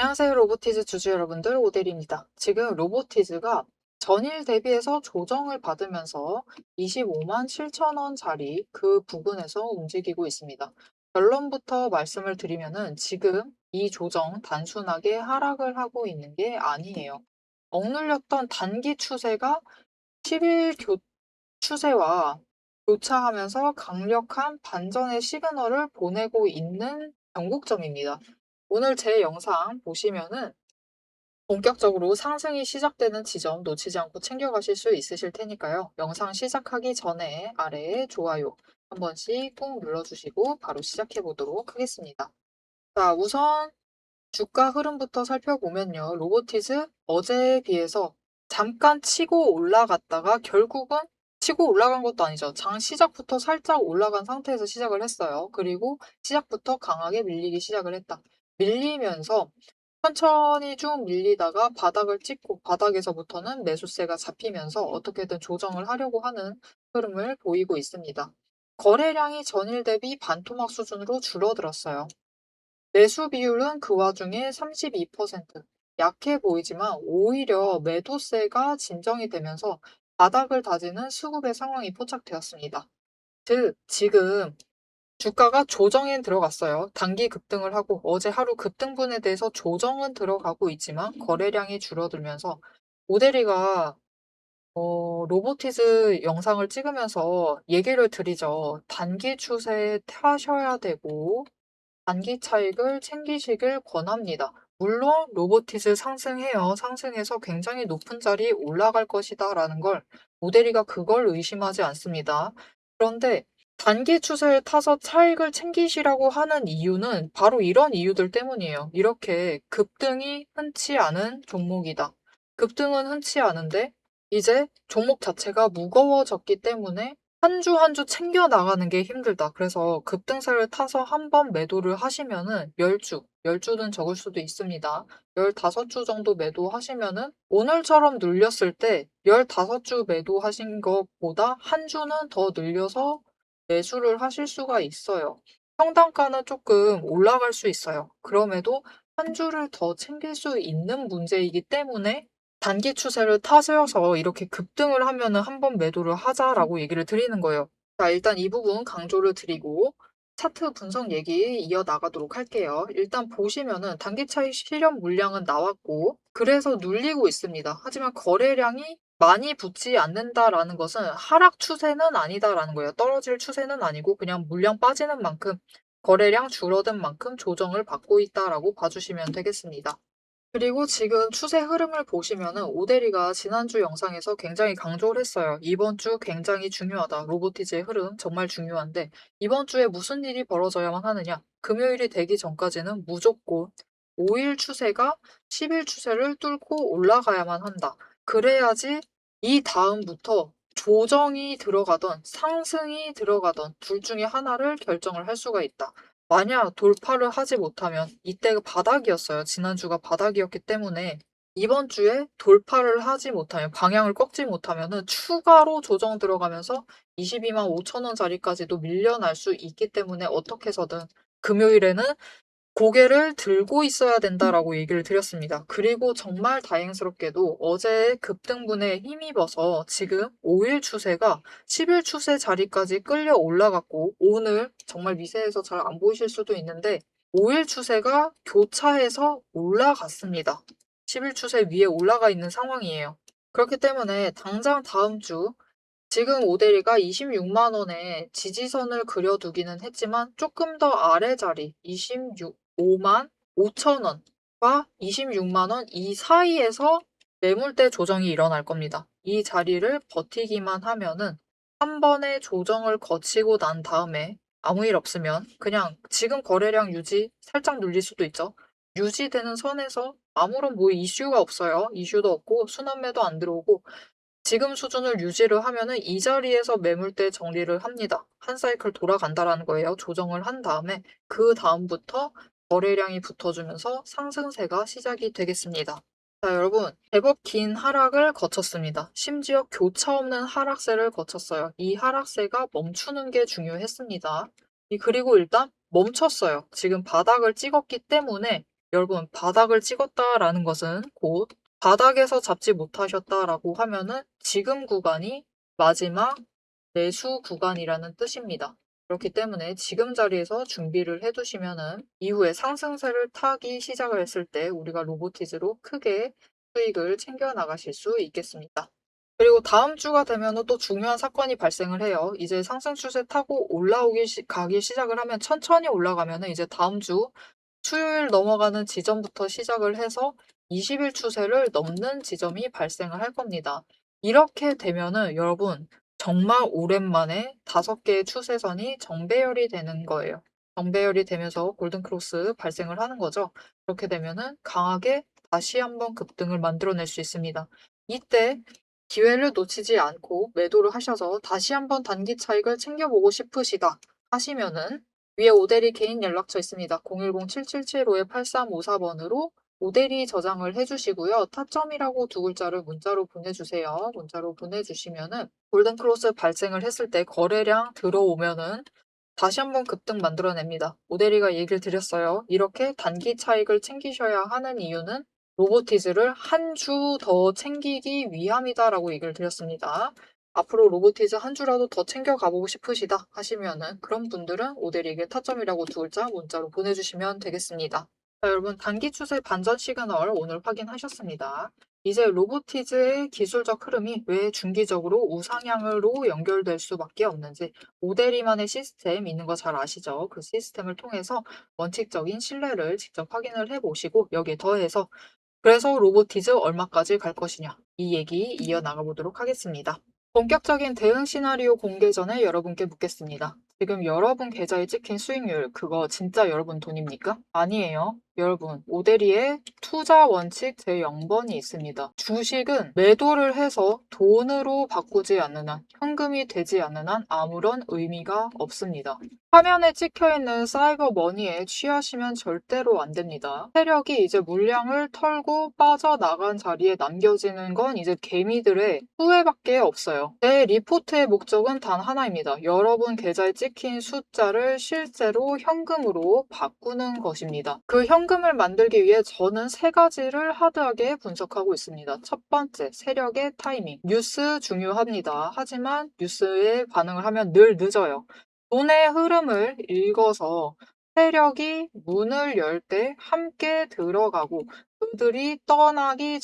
안녕하세요. 로보티즈 주주 여러분들, 오델입니다. 지금 로보티즈가 전일 대비해서 조정을 받으면서 25만 7천 원짜리 그 부근에서 움직이고 있습니다. 결론부터 말씀을 드리면은 지금 이 조정 단순하게 하락을 하고 있는 게 아니에요. 억눌렸던 단기 추세가 10일 추세와 교차하면서 강력한 반전의 시그널을 보내고 있는 변곡점입니다. 오늘 제 영상 보시면은 본격적으로 상승이 시작되는 지점 놓치지 않고 챙겨가실 수 있으실 테니까요. 영상 시작하기 전에 아래에 좋아요 한 번씩 꾹 눌러주시고 바로 시작해 보도록 하겠습니다. 자, 우선 주가 흐름부터 살펴보면요. 로보티즈 어제에 비해서 잠깐 치고 올라갔다가 결국은 치고 올라간 것도 아니죠. 장 시작부터 살짝 올라간 상태에서 시작을 했어요. 그리고 시작부터 강하게 밀리기 시작을 했다. 밀리면서 천천히 쭉 밀리다가 바닥을 찍고 바닥에서부터는 매수세가 잡히면서 어떻게든 조정을 하려고 하는 흐름을 보이고 있습니다. 거래량이 전일 대비 반토막 수준으로 줄어들었어요. 매수 비율은 그 와중에 32%. 약해 보이지만 오히려 매도세가 진정이 되면서 바닥을 다지는 수급의 상황이 포착되었습니다. 즉, 지금 주가가 조정에 들어갔어요. 단기 급등을 하고 어제 하루 급등분에 대해서 조정은 들어가고 있지만 거래량이 줄어들면서 오데리가 로보티즈 영상을 찍으면서 얘기를 드리죠. 단기 추세에 타셔야 되고 단기 차익을 챙기시길 권합니다. 물론 로보티즈 상승해요. 상승해서 굉장히 높은 자리에 올라갈 것이다 라는 걸 모델이가 그걸 의심하지 않습니다. 그런데 단기 추세를 타서 차익을 챙기시라고 하는 이유는 바로 이런 이유들 때문이에요. 이렇게 급등이 흔치 않은 종목이다. 급등은 흔치 않은데 이제 종목 자체가 무거워졌기 때문에 한 주 한 주 챙겨 나가는 게 힘들다. 그래서 급등세를 타서 한 번 매도를 하시면은 10주, 10주는 적을 수도 있습니다. 15주 정도 매도하시면은 오늘처럼 눌렸을 때 15주 매도하신 것보다 한 주는 더 늘려서 매수를 하실 수가 있어요. 평단가는 조금 올라갈 수 있어요. 그럼에도 한 주를 더 챙길 수 있는 문제이기 때문에 단기 추세를 타세워서 이렇게 급등을 하면은 한 번 매도를 하자라고 얘기를 드리는 거예요. 자, 일단 이 부분 강조를 드리고 차트 분석 얘기 이어나가도록 할게요. 일단 보시면은 단기 차익 실현 물량은 나왔고 그래서 눌리고 있습니다. 하지만 거래량이 많이 붙지 않는다라는 것은 하락 추세는 아니다라는 거예요. 떨어질 추세는 아니고 그냥 물량 빠지는 만큼 거래량 줄어든 만큼 조정을 받고 있다라고 봐주시면 되겠습니다. 그리고 지금 추세 흐름을 보시면은 오데리가 지난주 영상에서 굉장히 강조를 했어요. 이번 주 굉장히 중요하다. 로보티즈의 흐름 정말 중요한데 이번 주에 무슨 일이 벌어져야만 하느냐? 금요일이 되기 전까지는 무조건 5일 추세가 10일 추세를 뚫고 올라가야만 한다. 그래야지 이 다음부터 조정이 들어가던 상승이 들어가던 둘 중에 하나를 결정을 할 수가 있다. 만약 돌파를 하지 못하면 이때가 바닥이었어요. 지난주가 바닥이었기 때문에 이번 주에 돌파를 하지 못하면 방향을 꺾지 못하면은 추가로 조정 들어가면서 22만 5천 원짜리까지도 밀려날 수 있기 때문에 어떻게 해서든 금요일에는 고개를 들고 있어야 된다라고 얘기를 드렸습니다. 그리고 정말 다행스럽게도 어제 급등분에 힘입어서 지금 5일 추세가 10일 추세 자리까지 끌려 올라갔고 오늘 정말 미세해서 잘 안 보이실 수도 있는데 5일 추세가 교차해서 올라갔습니다. 10일 추세 위에 올라가 있는 상황이에요. 그렇기 때문에 당장 다음 주 지금 오데리가 26만 원에 지지선을 그려두기는 했지만 조금 더 아래 자리 25만 5천 원과 26만 원 이 사이에서 매물대 조정이 일어날 겁니다. 이 자리를 버티기만 하면은 한 번의 조정을 거치고 난 다음에 아무 일 없으면 그냥 지금 거래량 유지 살짝 눌릴 수도 있죠. 유지되는 선에서 아무런 뭐 이슈가 없어요. 이슈도 없고 순환매도 안 들어오고 지금 수준을 유지를 하면은 이 자리에서 매물대 정리를 합니다. 한 사이클 돌아간다라는 거예요. 조정을 한 다음에 그 다음부터 거래량이 붙어주면서 상승세가 시작이 되겠습니다. 자, 여러분, 제법 긴 하락을 거쳤습니다. 심지어 교차 없는 하락세를 거쳤어요. 이 하락세가 멈추는 게 중요했습니다. 그리고 일단 멈췄어요. 지금 바닥을 찍었기 때문에 여러분, 바닥을 찍었다라는 것은 곧 바닥에서 잡지 못하셨다라고 하면은 지금 구간이 마지막 매수 구간이라는 뜻입니다. 그렇기 때문에 지금 자리에서 준비를 해두시면은 이후에 상승세를 타기 시작을 했을 때 우리가 로보티즈로 크게 수익을 챙겨 나가실 수 있겠습니다. 그리고 다음 주가 되면은 또 중요한 사건이 발생을 해요. 이제 상승 추세 타고 가기 시작을 하면 천천히 올라가면은 이제 다음 주 수요일 넘어가는 지점부터 시작을 해서 20일 추세를 넘는 지점이 발생을 할 겁니다. 이렇게 되면은 여러분 정말 오랜만에 5개의 추세선이 정배열이 되는 거예요. 정배열이 되면서 골든크로스 발생을 하는 거죠. 그렇게 되면은 강하게 다시 한번 급등을 만들어낼 수 있습니다. 이때 기회를 놓치지 않고 매도를 하셔서 다시 한번 단기 차익을 챙겨보고 싶으시다 하시면은 위에 오대리 개인 연락처 있습니다. 010-7775-8354번으로 오대리 저장을 해주시고요. 타점이라고 2글자를 문자로 보내주세요. 문자로 보내주시면은 골든크로스 발생을 했을 때 거래량 들어오면은 다시 한번 급등 만들어냅니다. 오대리가 얘기를 드렸어요. 이렇게 단기 차익을 챙기셔야 하는 이유는 로보티즈를 한 주 더 챙기기 위함이다라고 얘기를 드렸습니다. 앞으로 로보티즈 한 주라도 더 챙겨가보고 싶으시다 하시면은 그런 분들은 오대리에게 타점이라고 2글자 문자로 보내주시면 되겠습니다. 자, 여러분 단기 추세 반전 시그널 오늘 확인하셨습니다. 이제 로보티즈의 기술적 흐름이 왜 중기적으로 우상향으로 연결될 수밖에 없는지 오대리만의 시스템 있는 거 잘 아시죠? 그 시스템을 통해서 원칙적인 신뢰를 직접 확인을 해보시고 여기에 더해서 그래서 로보티즈 얼마까지 갈 것이냐 이 얘기 이어나가 보도록 하겠습니다. 본격적인 대응 시나리오 공개 전에 여러분께 묻겠습니다. 지금 여러분 계좌에 찍힌 수익률 그거 진짜 여러분 돈입니까? 아니에요. 여러분 오대리의 투자 원칙 제0번이 있습니다. 주식은 매도를 해서 돈으로 바꾸지 않는 한 현금이 되지 않는 한 아무런 의미가 없습니다. 화면에 찍혀있는 사이버 머니에 취하시면 절대로 안 됩니다. 세력이 이제 물량을 털고 빠져나간 자리에 남겨지는 건 이제 개미들의 후회밖에 없어요. 제 리포트의 목적은 단 하나입니다. 여러분 계좌에 찍힌 숫자를 실제로 현금으로 바꾸는 것입니다. 그 현금을 만들기 위해 저는 3가지를 하드하게 분석하고 있습니다. 첫 번째, 세력의 타이밍. 뉴스 중요합니다. 하지만 뉴스에 반응을 하면 늘 늦어요. 돈의 흐름을 읽어서 세력이 문을 열 때 함께 들어가고 그들이 떠나기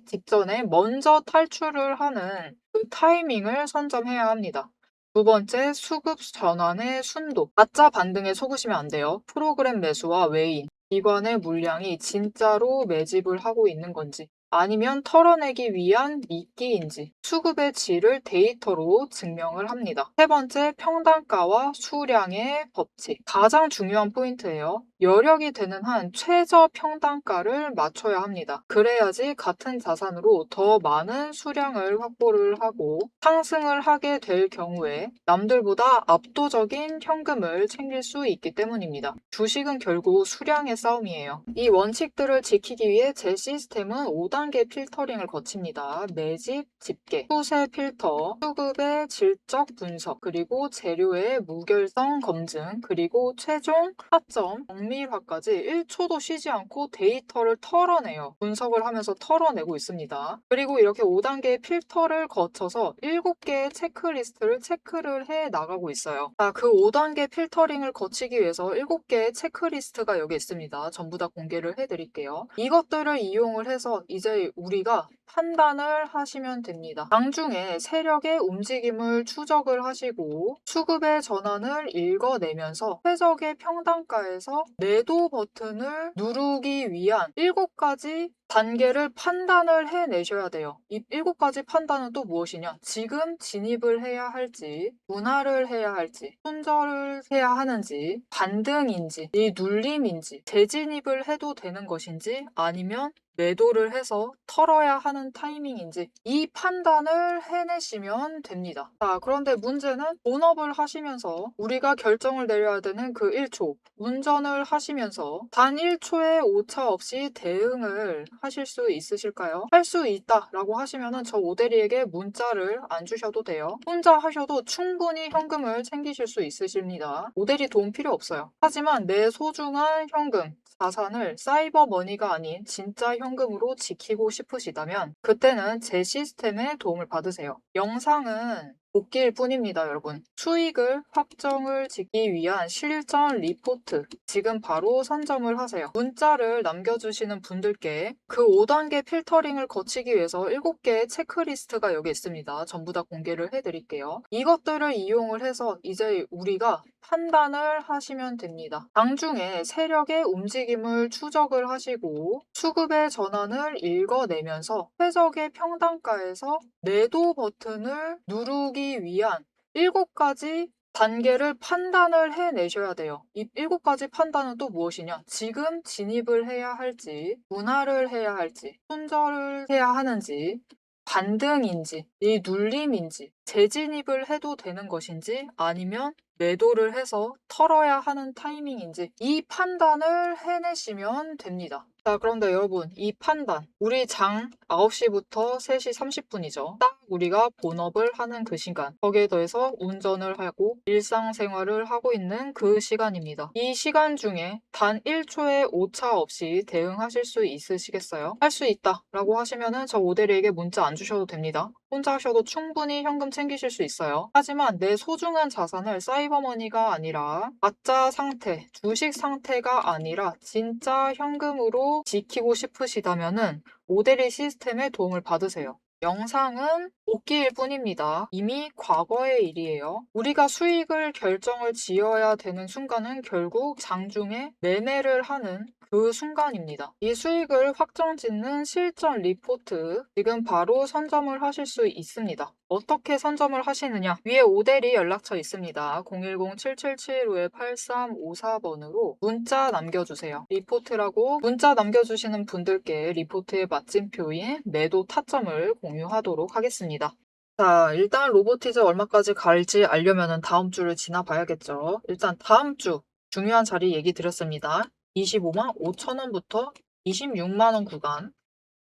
직전에 먼저 탈출을 하는 그 타이밍을 선점해야 합니다. 두 번째, 수급 전환의 순도. 가짜 반등에 속으시면 안 돼요. 프로그램 매수와 외인, 기관의 물량이 진짜로 매집을 하고 있는 건지 아니면 털어내기 위한 미끼인지 수급의 질을 데이터로 증명을 합니다. 세 번째, 평단가와 수량의 법칙. 가장 중요한 포인트예요. 여력이 되는 한 최저 평단가를 맞춰야 합니다. 그래야지 같은 자산으로 더 많은 수량을 확보를 하고 상승을 하게 될 경우에 남들보다 압도적인 현금을 챙길 수 있기 때문입니다. 주식은 결국 수량의 싸움이에요. 이 원칙들을 지키기 위해 제 시스템은 5단계 필터링을 거칩니다. 매집, 집계, 추세 필터, 수급의 질적 분석, 그리고 재료의 무결성 검증, 그리고 최종 타점, 정밀화까지 1초도 쉬지 않고 데이터를 털어내요. 분석을 하면서 털어내고 있습니다. 그리고 이렇게 5단계의 필터를 거쳐서 7개의 체크리스트를 체크를 해 나가고 있어요. 자, 그 5단계 필터링을 거치기 위해서 7개의 체크리스트가 여기 있습니다. 전부 다 공개를 해드릴게요. 이것들을 이용을 해서 이제 우리가 판단을 하시면 됩니다. 장중에 세력의 움직임을 추적을 하시고 수급의 전환을 읽어내면서 최적의 평단가에서 매도 버튼을 누르기 위한 7가지 단계를 판단을 해내셔야 돼요. 이 7가지 판단은 또 무엇이냐? 지금 진입을 해야 할지, 분할을 해야 할지, 손절을 해야 하는지, 반등인지, 이 눌림인지, 재진입을 해도 되는 것인지, 아니면 매도를 해서 털어야 하는 타이밍인지 이 판단을 해내시면 됩니다. 자, 그런데 문제는 본업을 하시면서 우리가 결정을 내려야 되는 그 1초 운전을 하시면서 단 1초의 오차 없이 대응을 하실 수 있으실까요? 할 수 있다 라고 하시면은 저 오대리에게 문자를 안 주셔도 돼요. 혼자 하셔도 충분히 현금을 챙기실 수 있으십니다. 오대리 도움 필요 없어요. 하지만 내 소중한 현금, 자산을 사이버 머니가 아닌 진짜 현금으로 지키고 싶으시다면 그때는 제 시스템의 도움을 받으세요. 영상은 복기일 뿐입니다, 여러분. 수익을 확정을 짓기 위한 실전 리포트 지금 바로 선점을 하세요. 문자를 남겨주시는 분들께 그 5단계 필터링을 거치기 위해서 7개의 체크리스트가 여기 있습니다. 전부 다 공개를 해드릴게요. 이것들을 이용을 해서 이제 우리가 판단을 하시면 됩니다. 장중에 세력의 움직임을 추적을 하시고 수급의 전환을 읽어내면서 최적의 평단가에서 매도 버튼을 누르기 위한 7가지 단계를 판단을 해내셔야 돼요. 이 7가지 판단은 또 무엇이냐? 지금 진입을 해야 할지, 분할을 해야 할지, 손절을 해야 하는지, 반등인지, 이 눌림인지, 재진입을 해도 되는 것인지, 아니면 매도를 해서 털어야 하는 타이밍인지 이 판단을 해내시면 됩니다. 자, 그런데 여러분, 이 판단, 우리 장 9시부터 3시 30분이죠. 딱 우리가 본업을 하는 그 시간, 거기에 더해서 운전을 하고 일상생활을 하고 있는 그 시간입니다. 이 시간 중에 단 1초의 오차 없이 대응하실 수 있으시겠어요? 할 수 있다 라고 하시면은 저 오대리에게 문자 안 주셔도 됩니다. 혼자 하셔도 충분히 현금 챙기실 수 있어요. 하지만 내 소중한 자산을 사이버머니가 아니라 가짜 상태, 주식 상태가 아니라 진짜 현금으로 지키고 싶으시다면은 오데리 시스템의 도움을 받으세요. 영상은 복기일 뿐입니다. 이미 과거의 일이에요. 우리가 수익을 결정을 지어야 되는 순간은 결국 장중에 매매를 하는 그 순간입니다. 이 수익을 확정짓는 실전 리포트 지금 바로 선점을 하실 수 있습니다. 어떻게 선점을 하시느냐? 위에 오대리 연락처 있습니다. 010-7755-8354번으로 문자 남겨주세요. 리포트라고 문자 남겨주시는 분들께 리포트의 마침표인 매도 타점을 공유하도록 하겠습니다. 자, 일단 로보티즈 얼마까지 갈지 알려면 다음 주를 지나봐야겠죠. 일단 다음 주 중요한 자리 얘기 드렸습니다. 25만 5천 원부터 26만 원 구간.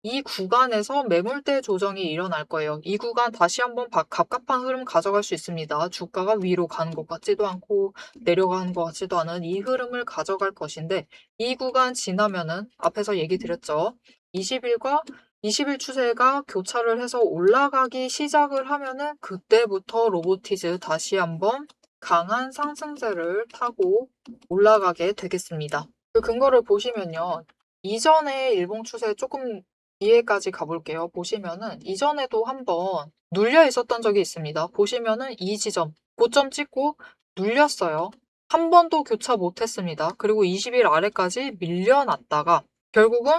이 구간에서 매물대 조정이 일어날 거예요. 이 구간 다시 한번 갑갑한 흐름 가져갈 수 있습니다. 주가가 위로 가는 것 같지도 않고 내려가는 것 같지도 않은 이 흐름을 가져갈 것인데 이 구간 지나면은 앞에서 얘기 드렸죠. 20일과 20일 추세가 교차를 해서 올라가기 시작을 하면은 그때부터 로보티즈 다시 한번 강한 상승세를 타고 올라가게 되겠습니다. 그 근거를 보시면요. 이전의 일봉 추세 조금 뒤에까지 가볼게요. 보시면은 이전에도 한번 눌려 있었던 적이 있습니다. 보시면은 이 지점, 고점 찍고 눌렸어요. 한 번도 교차 못했습니다. 그리고 20일 아래까지 밀려났다가 결국은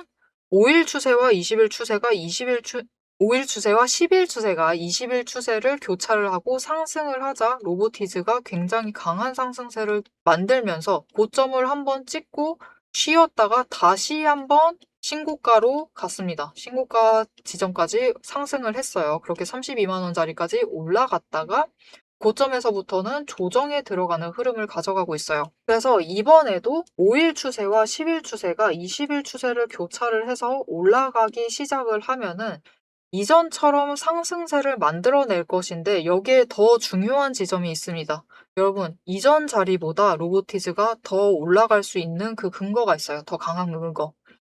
5일 추세와 20일 추세가 5일 추세와 10일 추세가 20일 추세를 교차를 하고 상승을 하자 로보티즈가 굉장히 강한 상승세를 만들면서 고점을 한번 찍고 쉬었다가 다시 한번 신고가로 갔습니다. 신고가 지점까지 상승을 했어요. 그렇게 32만 원짜리까지 올라갔다가 고점에서부터는 조정에 들어가는 흐름을 가져가고 있어요. 그래서 이번에도 5일 추세와 10일 추세가 20일 추세를 교차를 해서 올라가기 시작을 하면은 이전처럼 상승세를 만들어낼 것인데 여기에 더 중요한 지점이 있습니다. 여러분, 이전 자리보다 로보티즈가 더 올라갈 수 있는 그 근거가 있어요. 더 강한 근거.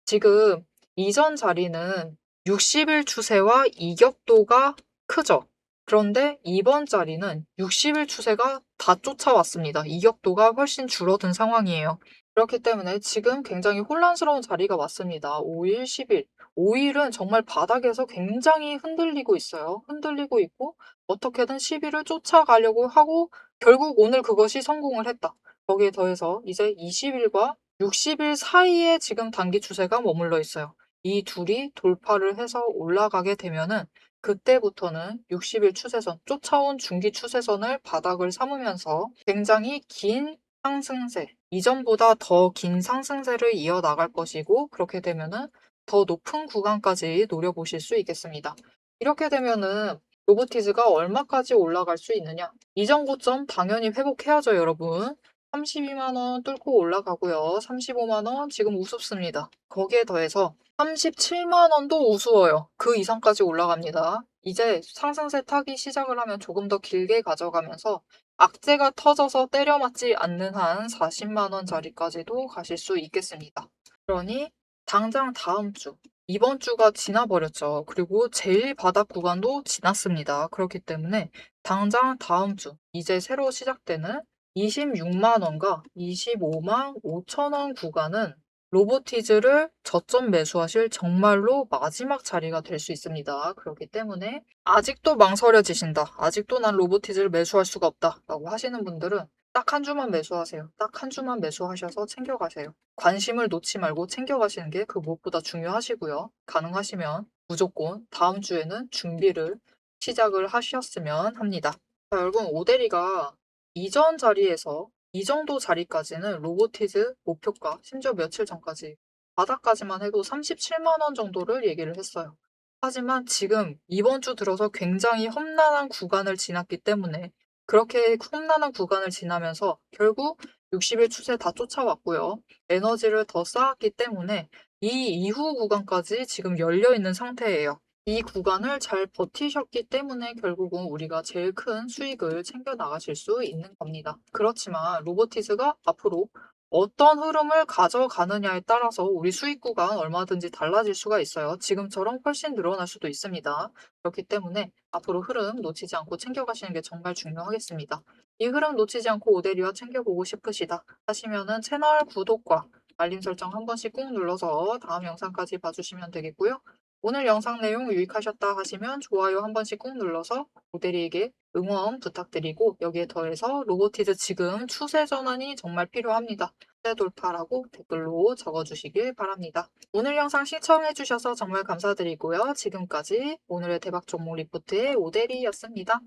지금 이전 자리는 60일 추세와 이격도가 크죠. 그런데 이번 자리는 60일 추세가 다 쫓아왔습니다. 이격도가 훨씬 줄어든 상황이에요. 그렇기 때문에 지금 굉장히 혼란스러운 자리가 왔습니다. 5일, 10일. 5일은 정말 바닥에서 굉장히 흔들리고 있어요. 흔들리고 있고 어떻게든 10일을 쫓아가려고 하고 결국 오늘 그것이 성공을 했다. 거기에 더해서 이제 20일과 60일 사이에 지금 단기 추세가 머물러 있어요. 이 둘이 돌파를 해서 올라가게 되면은 그때부터는 60일 추세선, 쫓아온 중기 추세선을 바닥을 삼으면서 굉장히 긴 상승세, 이전보다 더 긴 상승세를 이어나갈 것이고 그렇게 되면은 더 높은 구간까지 노려보실 수 있겠습니다. 이렇게 되면은 로보티즈가 얼마까지 올라갈 수 있느냐? 이전 고점 당연히 회복해야죠, 여러분. 32만 원 뚫고 올라가고요. 35만 원 지금 우습습니다. 거기에 더해서 37만 원도 우스워요. 그 이상까지 올라갑니다. 이제 상승세 타기 시작을 하면 조금 더 길게 가져가면서 악재가 터져서 때려 맞지 않는 한 40만 원짜리까지도 가실 수 있겠습니다. 그러니 당장 다음 주, 이번 주가 지나버렸죠. 그리고 제일 바닥 구간도 지났습니다. 그렇기 때문에 당장 다음 주, 이제 새로 시작되는 26만 원과 25만 5천 원 구간은 로보티즈를 저점 매수하실 정말로 마지막 자리가 될 수 있습니다. 그렇기 때문에 아직도 망설여지신다. 아직도 난 로보티즈를 매수할 수가 없다. 라고 하시는 분들은 딱 한 주만 매수하세요. 딱 한 주만 매수하셔서 챙겨가세요. 관심을 놓지 말고 챙겨가시는 게 그 무엇보다 중요하시고요. 가능하시면 무조건 다음 주에는 준비를 시작을 하셨으면 합니다. 자, 여러분, 오데리가 이전 자리에서 이 정도 자리까지는 로보티즈 목표가 심지어 며칠 전까지 바닥까지만 해도 37만 원 정도를 얘기를 했어요. 하지만 지금 이번 주 들어서 굉장히 험난한 구간을 지났기 때문에 그렇게 험난한 구간을 지나면서 결국 60일 추세 다 쫓아왔고요. 에너지를 더 쌓았기 때문에 이 이후 구간까지 지금 열려 있는 상태예요. 이 구간을 잘 버티셨기 때문에 결국은 우리가 제일 큰 수익을 챙겨 나가실 수 있는 겁니다. 그렇지만 로보티즈가 앞으로 어떤 흐름을 가져가느냐에 따라서 우리 수익 구간 얼마든지 달라질 수가 있어요. 지금처럼 훨씬 늘어날 수도 있습니다. 그렇기 때문에 앞으로 흐름 놓치지 않고 챙겨가시는 게 정말 중요하겠습니다. 이 흐름 놓치지 않고 오데리와 챙겨보고 싶으시다 하시면은 채널 구독과 알림 설정 한 번씩 꾹 눌러서 다음 영상까지 봐주시면 되겠고요. 오늘 영상 내용 유익하셨다 하시면 좋아요 한 번씩 꾹 눌러서 오데리에게 응원 부탁드리고 여기에 더해서 로보티즈 지금 추세 전환이 정말 필요합니다. 추세 돌파라고 댓글로 적어주시길 바랍니다. 오늘 영상 시청해주셔서 정말 감사드리고요. 지금까지 오늘의 대박 종목 리포트의 오데리였습니다.